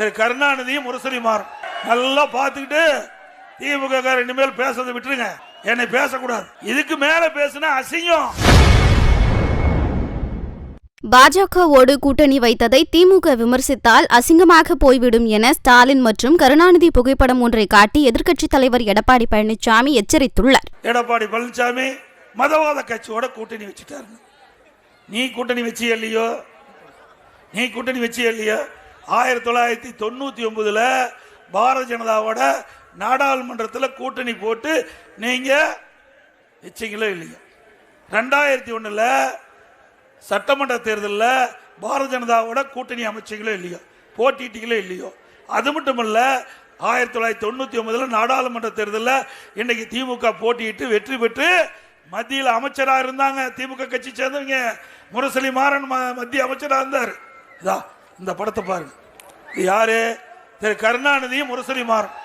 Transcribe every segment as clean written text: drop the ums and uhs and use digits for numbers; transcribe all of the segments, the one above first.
திரு கருணாநிதியும் முரசொலிமாறன் நல்லா பார்த்துக்கிட்டு திமுக இனிமேல் பேசுறதை விட்டுருங்க, என்னை பேசக்கூடாது. இதுக்கு மேல பேசுனா அசிங்கம். பாஜகவோடு கூட்டணி வைத்ததை திமுக விமர்சித்தால் அசிங்கமாக போய்விடும் என ஸ்டாலின் மற்றும் கருணாநிதி புகைப்படம் ஒன்றை காட்டி எதிர்க்கட்சித் தலைவர் எடப்பாடி பழனிசாமி எச்சரித்துள்ளார். எடப்பாடி பழனிசாமி மதவாத கட்சியோட கூட்டணி வச்சுட்டாரு. நீ கூட்டணி வச்சியே இல்லையோ? 1999 பாரதிய ஜனதாவோட நாடாளுமன்றத்தில் கூட்டணி போட்டு நீங்க வச்சீங்களோ இல்லையோ? 2001 சட்டமன்ற தேர்தலில் பாரதிய ஜனதாவோட கூட்டணி அமைச்சீங்களோ இல்லையோ? போட்டிட்டீங்களோ இல்லையோ? அது மட்டுமல்ல, 1999 நாடாளுமன்ற தேர்தலில் இன்னைக்கு திமுக போட்டியிட்டு வெற்றி பெற்று மத்தியில் அமைச்சராக இருந்தாங்க. திமுக கட்சி சேர்ந்தவங்க முரசொலிமாறன் மத்திய அமைச்சராக இருந்தார். இந்த படத்தை பாருங்க. யாரு? திரு கருணாநிதியும் முரசொலிமாறன்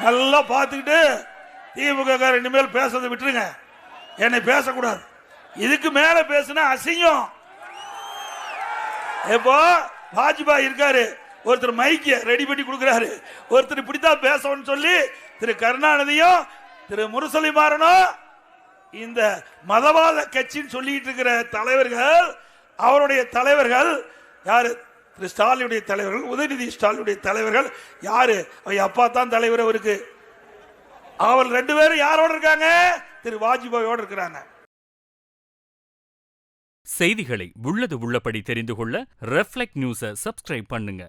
நல்லா பார்த்துக்கிட்டு திமுக இனிமேல் பேசுறதை விட்டுருங்க, என்னை பேசக்கூடாது. இதுக்கு மேல பேசுனா அசிங்கம். இப்போ வாஜ்பாய் இருக்காரு, ஒருத்தர் மைக்க ரெடி பண்ணி கொடுக்கிறாரு, ஒருத்தர் இப்படித்தான் பேசணும்னு சொல்லி திரு கருணாநிதியும் திரு முரசொலிமாறனும் இந்த மதவாத கட்சின்னு சொல்லிட்டு இருக்கிற தலைவர்கள், அவருடைய தலைவர்கள் யாரு? திரு ஸ்டாலினுடைய தலைவர்கள், உதயநிதி ஸ்டாலினுடைய தலைவர்கள் யாரு? அவங்க அப்பா தான் தலைவர். அவருக்கு அவர் 2 பேரும் யாரோட இருக்காங்க? திரு வாஜ்பாயோட இருக்கிறாங்க. செய்திகளை உள்ளது உள்ளபடி தெரிந்து கொள்ள ரெஃப்ளெக்ட் நியூஸை சப்ஸ்கிரைப் பண்ணுங்க.